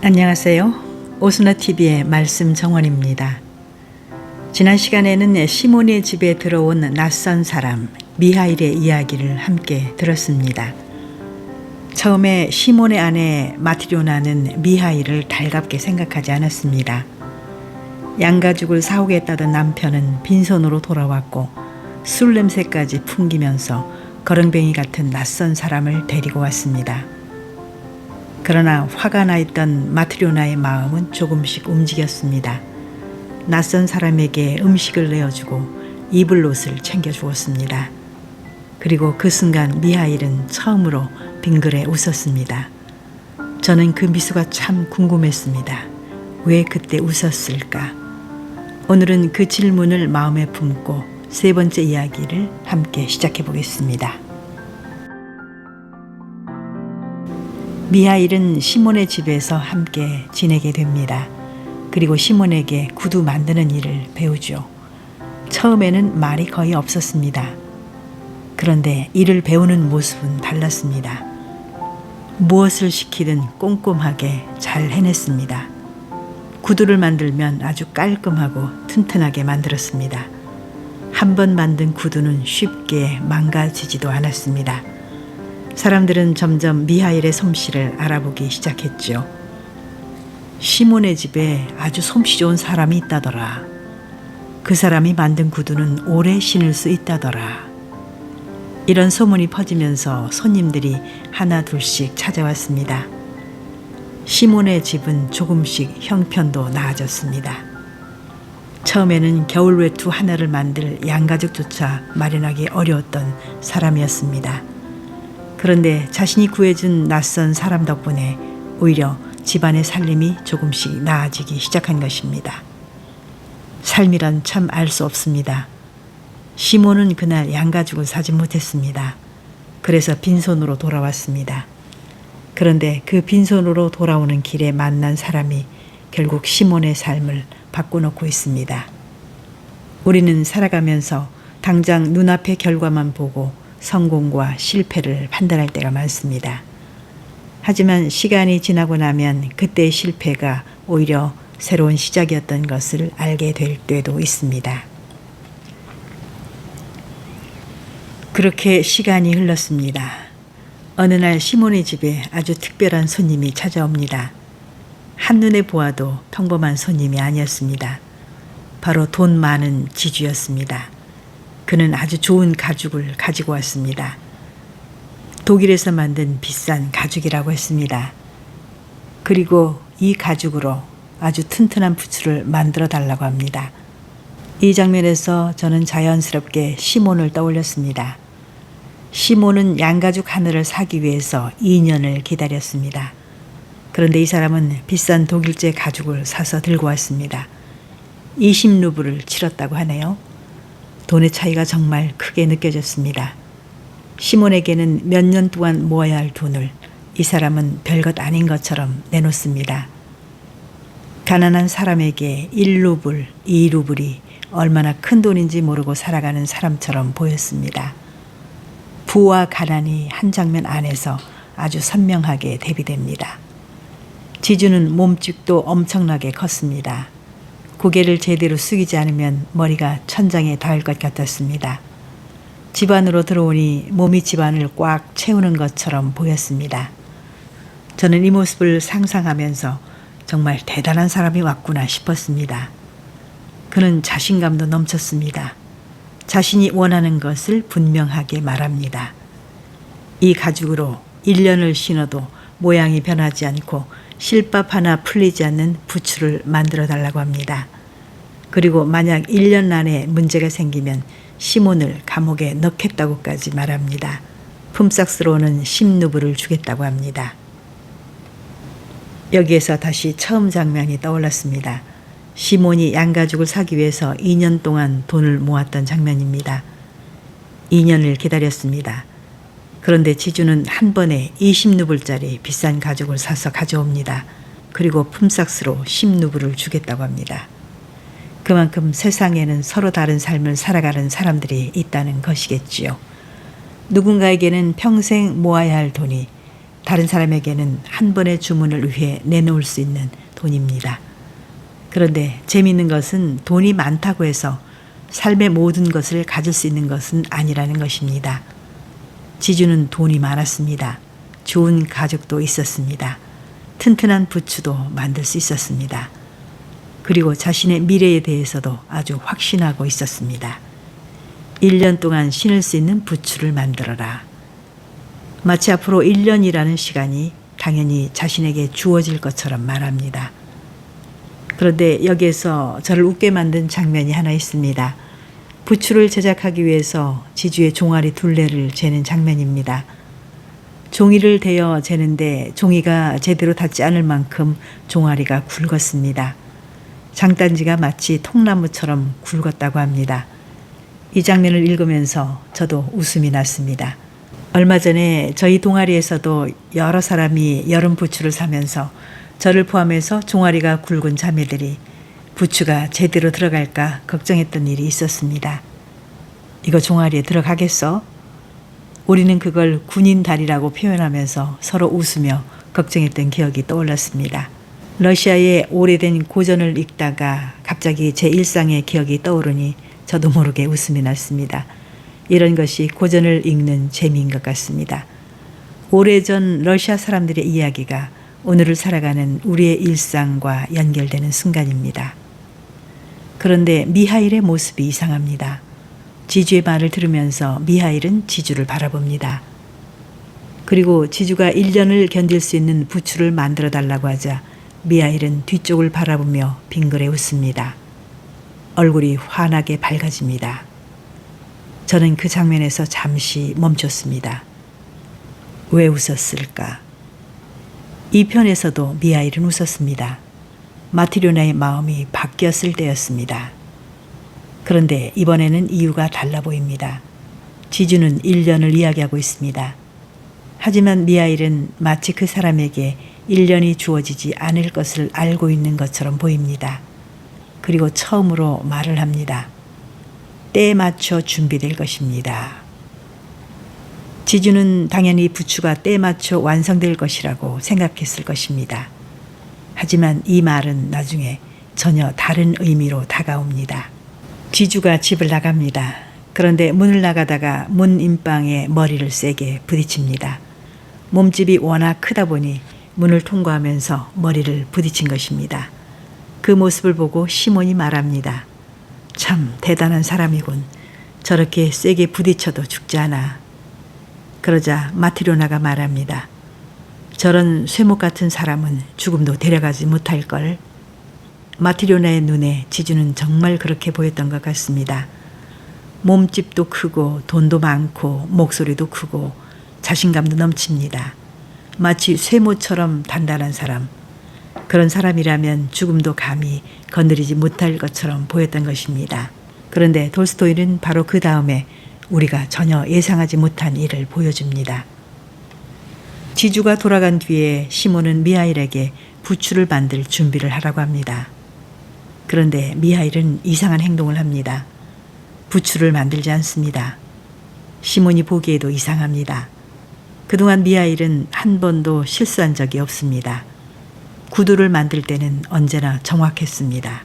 안녕하세요. 오순아TV의 말씀 정원입니다. 지난 시간에는 시몬의 집에 들어온 낯선 사람 미하일의 이야기를 함께 들었습니다. 처음에 시몬의 아내 마트료나는 미하일을 달갑게 생각하지 않았습니다. 양가죽을 사오겠다던 남편은 빈손으로 돌아왔고 술 냄새까지 풍기면서 거렁뱅이 같은 낯선 사람을 데리고 왔습니다. 그러나 화가 나 있던 마트료나의 마음은 조금씩 움직였습니다. 낯선 사람에게 음식을 내어주고 입을 옷을 챙겨주었습니다. 그리고 그 순간 미하일은 처음으로 빙그레 웃었습니다. 저는 그 미소가 참 궁금했습니다. 왜 그때 웃었을까? 오늘은 그 질문을 마음에 품고 세 번째 이야기를 함께 시작해 보겠습니다. 미하일은 시몬의 집에서 함께 지내게 됩니다. 그리고 시몬에게 구두 만드는 일을 배우죠. 처음에는 말이 거의 없었습니다. 그런데 일을 배우는 모습은 달랐습니다. 무엇을 시키든 꼼꼼하게 잘 해냈습니다. 구두를 만들면 아주 깔끔하고 튼튼하게 만들었습니다. 한 번 만든 구두는 쉽게 망가지지도 않았습니다. 사람들은 점점 미하일의 솜씨를 알아보기 시작했죠. 시몬의 집에 아주 솜씨 좋은 사람이 있다더라. 그 사람이 만든 구두는 오래 신을 수 있다더라. 이런 소문이 퍼지면서 손님들이 하나 둘씩 찾아왔습니다. 시몬의 집은 조금씩 형편도 나아졌습니다. 처음에는 겨울 외투 하나를 만들 양가죽조차 마련하기 어려웠던 사람이었습니다. 그런데 자신이 구해준 낯선 사람 덕분에 오히려 집안의 살림이 조금씩 나아지기 시작한 것입니다. 삶이란 참 알 수 없습니다. 시몬은 그날 양가죽을 사지 못했습니다. 그래서 빈손으로 돌아왔습니다. 그런데 그 빈손으로 돌아오는 길에 만난 사람이 결국 시몬의 삶을 바꿔놓고 있습니다. 우리는 살아가면서 당장 눈앞의 결과만 보고 성공과 실패를 판단할 때가 많습니다. 하지만 시간이 지나고 나면 그때의 실패가 오히려 새로운 시작이었던 것을 알게 될 때도 있습니다. 그렇게 시간이 흘렀습니다. 어느 날 시몬의 집에 아주 특별한 손님이 찾아옵니다. 한눈에 보아도 평범한 손님이 아니었습니다. 바로 돈 많은 지주였습니다. 그는 아주 좋은 가죽을 가지고 왔습니다. 독일에서 만든 비싼 가죽이라고 했습니다. 그리고 이 가죽으로 아주 튼튼한 부츠를 만들어 달라고 합니다. 이 장면에서 저는 자연스럽게 시몬을 떠올렸습니다. 시몬은 양가죽 하나를 사기 위해서 2년을 기다렸습니다. 그런데 이 사람은 비싼 독일제 가죽을 사서 들고 왔습니다. 20루블을 치렀다고 하네요. 돈의 차이가 정말 크게 느껴졌습니다. 시몬에게는 몇 년 동안 모아야 할 돈을 이 사람은 별것 아닌 것처럼 내놓습니다. 가난한 사람에게 1루블, 2루블이 얼마나 큰 돈인지 모르고 살아가는 사람처럼 보였습니다. 부와 가난이 한 장면 안에서 아주 선명하게 대비됩니다. 지주는 몸집도 엄청나게 컸습니다. 고개를 제대로 숙이지 않으면 머리가 천장에 닿을 것 같았습니다. 집 안으로 들어오니 몸이 집안을 꽉 채우는 것처럼 보였습니다. 저는 이 모습을 상상하면서 정말 대단한 사람이 왔구나 싶었습니다. 그는 자신감도 넘쳤습니다. 자신이 원하는 것을 분명하게 말합니다. 이 가죽으로 1년을 신어도 모양이 변하지 않고 실밥 하나 풀리지 않는 부츠를 만들어 달라고 합니다. 그리고 만약 1년 안에 문제가 생기면 시몬을 감옥에 넣겠다고까지 말합니다. 품삯으로는 10루블을 주겠다고 합니다. 여기에서 다시 처음 장면이 떠올랐습니다. 시몬이 양가죽을 사기 위해서 2년 동안 돈을 모았던 장면입니다. 2년을 기다렸습니다. 그런데 지주는 한 번에 20루블짜리 비싼 가죽을 사서 가져옵니다. 그리고 품삯으로 10루블을 주겠다고 합니다. 그만큼 세상에는 서로 다른 삶을 살아가는 사람들이 있다는 것이겠지요. 누군가에게는 평생 모아야 할 돈이 다른 사람에게는 한 번의 주문을 위해 내놓을 수 있는 돈입니다. 그런데 재미있는 것은 돈이 많다고 해서 삶의 모든 것을 가질 수 있는 것은 아니라는 것입니다. 지주는 돈이 많았습니다. 좋은 가족도 있었습니다. 튼튼한 부추도 만들 수 있었습니다. 그리고 자신의 미래에 대해서도 아주 확신하고 있었습니다. 1년 동안 신을 수 있는 부추를 만들어라. 마치 앞으로 1년이라는 시간이 당연히 자신에게 주어질 것처럼 말합니다. 그런데 여기에서 저를 웃게 만든 장면이 하나 있습니다. 부추를 제작하기 위해서 지주의 종아리 둘레를 재는 장면입니다. 종이를 대어 재는데 종이가 제대로 닿지 않을 만큼 종아리가 굵었습니다. 장단지가 마치 통나무처럼 굵었다고 합니다. 이 장면을 읽으면서 저도 웃음이 났습니다. 얼마 전에 저희 동아리에서도 여러 사람이 여름 부추를 사면서 저를 포함해서 종아리가 굵은 자매들이 부추가 제대로 들어갈까 걱정했던 일이 있었습니다. 이거 종아리에 들어가겠어? 우리는 그걸 군인다리라고 표현하면서 서로 웃으며 걱정했던 기억이 떠올랐습니다. 러시아의 오래된 고전을 읽다가 갑자기 제 일상의 기억이 떠오르니 저도 모르게 웃음이 났습니다. 이런 것이 고전을 읽는 재미인 것 같습니다. 오래전 러시아 사람들의 이야기가 오늘을 살아가는 우리의 일상과 연결되는 순간입니다. 그런데 미하일의 모습이 이상합니다. 지주의 말을 들으면서 미하일은 지주를 바라봅니다. 그리고 지주가 1년을 견딜 수 있는 부추를 만들어 달라고 하자 미하일은 뒤쪽을 바라보며 빙그레 웃습니다. 얼굴이 환하게 밝아집니다. 저는 그 장면에서 잠시 멈췄습니다. 왜 웃었을까? 이 편에서도 미하일은 웃었습니다. 마트리오나의 마음이 바뀌었을 때였습니다. 그런데 이번에는 이유가 달라 보입니다. 지주는 1년을 이야기하고 있습니다. 하지만 미하일은 마치 그 사람에게 1년이 주어지지 않을 것을 알고 있는 것처럼 보입니다. 그리고 처음으로 말을 합니다. 때에 맞춰 준비될 것입니다. 지주는 당연히 부추가 때에 맞춰 완성될 것이라고 생각했을 것입니다. 하지만 이 말은 나중에 전혀 다른 의미로 다가옵니다. 지주가 집을 나갑니다. 그런데 문을 나가다가 문 임방에 머리를 세게 부딪힙니다. 몸집이 워낙 크다 보니 문을 통과하면서 머리를 부딪힌 것입니다. 그 모습을 보고 시몬이 말합니다. 참 대단한 사람이군. 저렇게 세게 부딪혀도 죽지 않아. 그러자 마트리오나가 말합니다. 저런 쇠목 같은 사람은 죽음도 데려가지 못할걸. 마트리오나의 눈에 지주는 정말 그렇게 보였던 것 같습니다. 몸집도 크고 돈도 많고 목소리도 크고 자신감도 넘칩니다. 마치 쇠모처럼 단단한 사람. 그런 사람이라면 죽음도 감히 건드리지 못할 것처럼 보였던 것입니다. 그런데 돌스토이는 바로 그 다음에 우리가 전혀 예상하지 못한 일을 보여줍니다. 지주가 돌아간 뒤에 시몬은 미하일에게 부추를 만들 준비를 하라고 합니다. 그런데 미하일은 이상한 행동을 합니다. 부추를 만들지 않습니다. 시몬이 보기에도 이상합니다. 그동안 미하일은 한 번도 실수한 적이 없습니다. 구두를 만들 때는 언제나 정확했습니다.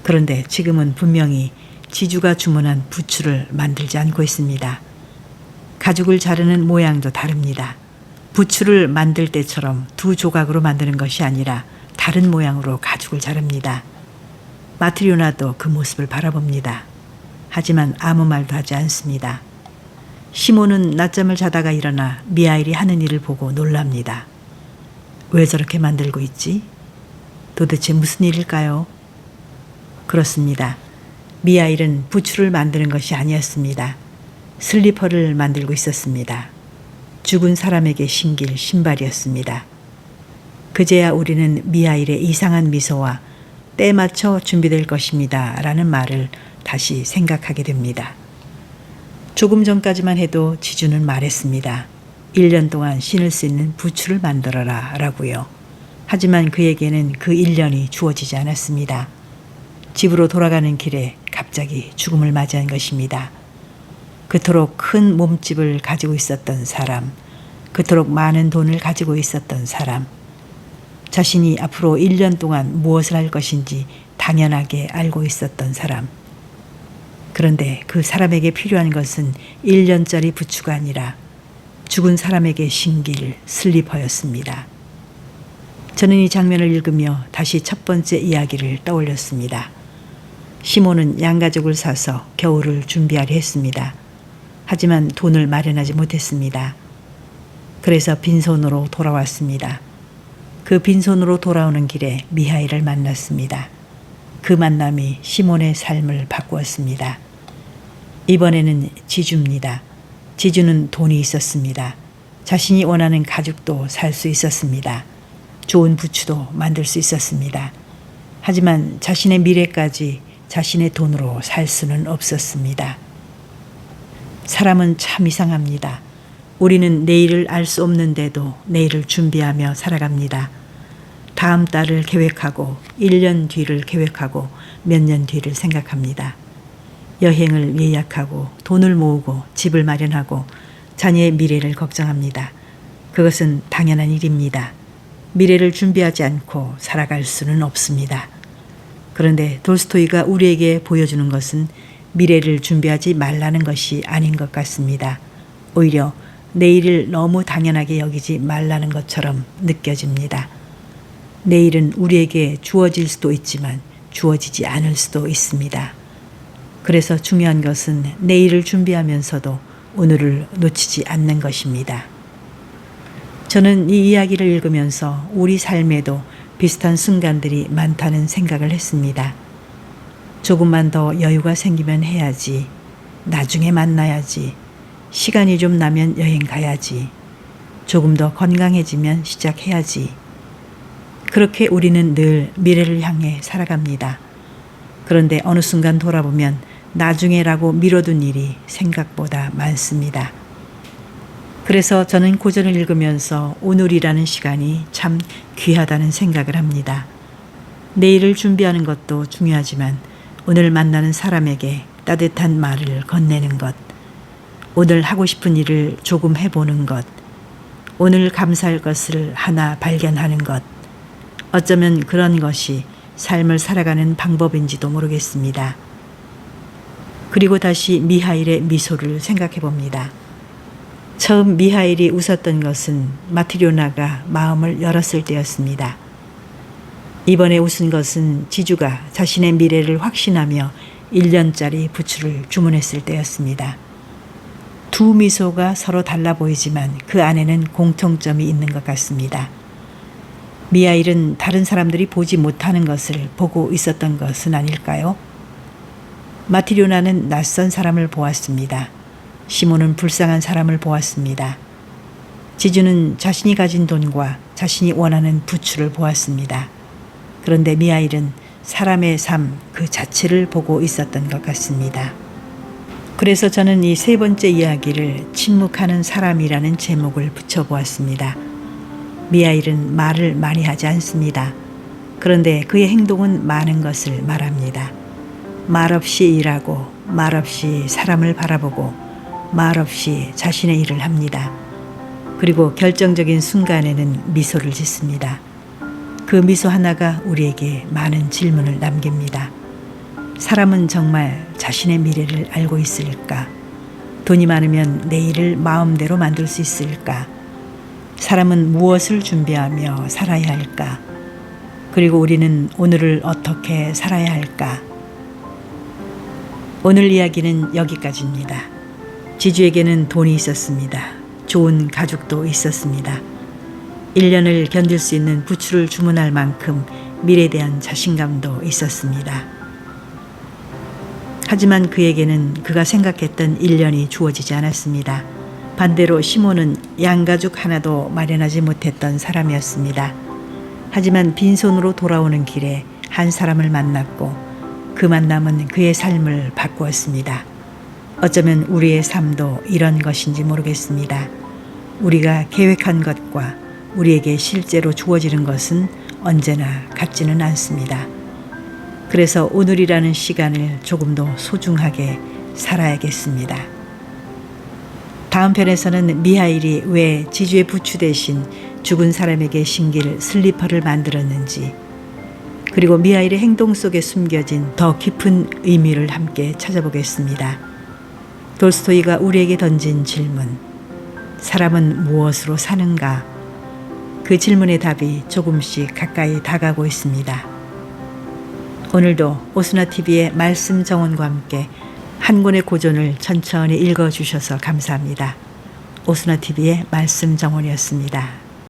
그런데 지금은 분명히 지주가 주문한 부추를 만들지 않고 있습니다. 가죽을 자르는 모양도 다릅니다. 부추를 만들 때처럼 두 조각으로 만드는 것이 아니라 다른 모양으로 가죽을 자릅니다. 마트리오나도 그 모습을 바라봅니다. 하지만 아무 말도 하지 않습니다. 시몬은 낮잠을 자다가 일어나 미하일이 하는 일을 보고 놀랍니다. 왜 저렇게 만들고 있지? 도대체 무슨 일일까요? 그렇습니다. 미하일은 부추를 만드는 것이 아니었습니다. 슬리퍼를 만들고 있었습니다. 죽은 사람에게 신길 신발이었습니다. 그제야 우리는 미하일의 이상한 미소와 때에 맞춰 준비될 것입니다 라는 말을 다시 생각하게 됩니다. 조금 전까지만 해도 지주는 말했습니다. 1년 동안 신을 수 있는 부추를 만들어라 라고요. 하지만 그에게는 그 1년이 주어지지 않았습니다. 집으로 돌아가는 길에 갑자기 죽음을 맞이한 것입니다. 그토록 큰 몸집을 가지고 있었던 사람, 그토록 많은 돈을 가지고 있었던 사람, 자신이 앞으로 1년 동안 무엇을 할 것인지 당연하게 알고 있었던 사람. 그런데 그 사람에게 필요한 것은 1년짜리 부추가 아니라 죽은 사람에게 신길 슬리퍼였습니다. 저는 이 장면을 읽으며 다시 첫 번째 이야기를 떠올렸습니다. 시몬은 양가죽을 사서 겨울을 준비하려 했습니다. 하지만 돈을 마련하지 못했습니다. 그래서 빈손으로 돌아왔습니다. 그 빈손으로 돌아오는 길에 미하일을 만났습니다. 그 만남이 시몬의 삶을 바꾸었습니다. 이번에는 지주입니다. 지주는 돈이 있었습니다. 자신이 원하는 가죽도 살 수 있었습니다. 좋은 부추도 만들 수 있었습니다. 하지만 자신의 미래까지 자신의 돈으로 살 수는 없었습니다. 사람은 참 이상합니다. 우리는 내일을 알 수 없는데도 내일을 준비하며 살아갑니다. 다음 달을 계획하고 1년 뒤를 계획하고 몇 년 뒤를 생각합니다. 여행을 예약하고 돈을 모으고 집을 마련하고 자녀의 미래를 걱정합니다. 그것은 당연한 일입니다. 미래를 준비하지 않고 살아갈 수는 없습니다. 그런데 돌스토이가 우리에게 보여주는 것은 미래를 준비하지 말라는 것이 아닌 것 같습니다. 오히려 내일을 너무 당연하게 여기지 말라는 것처럼 느껴집니다. 내일은 우리에게 주어질 수도 있지만 주어지지 않을 수도 있습니다. 그래서 중요한 것은 내일을 준비하면서도 오늘을 놓치지 않는 것입니다. 저는 이 이야기를 읽으면서 우리 삶에도 비슷한 순간들이 많다는 생각을 했습니다. 조금만 더 여유가 생기면 해야지. 나중에 만나야지. 시간이 좀 나면 여행 가야지. 조금 더 건강해지면 시작해야지. 그렇게 우리는 늘 미래를 향해 살아갑니다. 그런데 어느 순간 돌아보면 나중에라고 미뤄둔 일이 생각보다 많습니다. 그래서 저는 고전을 읽으면서 오늘이라는 시간이 참 귀하다는 생각을 합니다. 내일을 준비하는 것도 중요하지만 오늘 만나는 사람에게 따뜻한 말을 건네는 것, 오늘 하고 싶은 일을 조금 해보는 것, 오늘 감사할 것을 하나 발견하는 것, 어쩌면 그런 것이 삶을 살아가는 방법인지도 모르겠습니다. 그리고 다시 미하일의 미소를 생각해 봅니다. 처음 미하일이 웃었던 것은 마트리오나가 마음을 열었을 때였습니다. 이번에 웃은 것은 지주가 자신의 미래를 확신하며 1년짜리 부추를 주문했을 때였습니다. 두 미소가 서로 달라 보이지만 그 안에는 공통점이 있는 것 같습니다. 미하일은 다른 사람들이 보지 못하는 것을 보고 있었던 것은 아닐까요? 마트리오나는 낯선 사람을 보았습니다. 시몬은 불쌍한 사람을 보았습니다. 지주는 자신이 가진 돈과 자신이 원하는 부추를 보았습니다. 그런데 미하일은 사람의 삶 그 자체를 보고 있었던 것 같습니다. 그래서 저는 이 세 번째 이야기를 침묵하는 사람이라는 제목을 붙여보았습니다. 미하일은 말을 많이 하지 않습니다. 그런데 그의 행동은 많은 것을 말합니다. 말없이 일하고 말없이 사람을 바라보고 말없이 자신의 일을 합니다. 그리고 결정적인 순간에는 미소를 짓습니다. 그 미소 하나가 우리에게 많은 질문을 남깁니다. 사람은 정말 자신의 미래를 알고 있을까? 돈이 많으면 내일을 마음대로 만들 수 있을까? 사람은 무엇을 준비하며 살아야 할까? 그리고 우리는 오늘을 어떻게 살아야 할까? 오늘 이야기는 여기까지입니다. 지주에게는 돈이 있었습니다. 좋은 가죽도 있었습니다. 1년을 견딜 수 있는 부추를 주문할 만큼 미래에 대한 자신감도 있었습니다. 하지만 그에게는 그가 생각했던 1년이 주어지지 않았습니다. 반대로 시몬은 양가죽 하나도 마련하지 못했던 사람이었습니다. 하지만 빈손으로 돌아오는 길에 한 사람을 만났고 그 만남은 그의 삶을 바꾸었습니다. 어쩌면 우리의 삶도 이런 것인지 모르겠습니다. 우리가 계획한 것과 우리에게 실제로 주어지는 것은 언제나 같지는 않습니다. 그래서 오늘이라는 시간을 조금 더 소중하게 살아야겠습니다. 다음 편에서는 미하일이 왜 지주의 부추 대신 죽은 사람에게 신길 슬리퍼를 만들었는지, 그리고 미하일의 행동 속에 숨겨진 더 깊은 의미를 함께 찾아보겠습니다. 돌스토이가 우리에게 던진 질문, 사람은 무엇으로 사는가? 그 질문의 답이 조금씩 가까이 다가오고 있습니다. 오늘도 오수나TV의 말씀 정원과 함께 한 권의 고전을 천천히 읽어주셔서 감사합니다. 오수나TV의 말씀 정원이었습니다.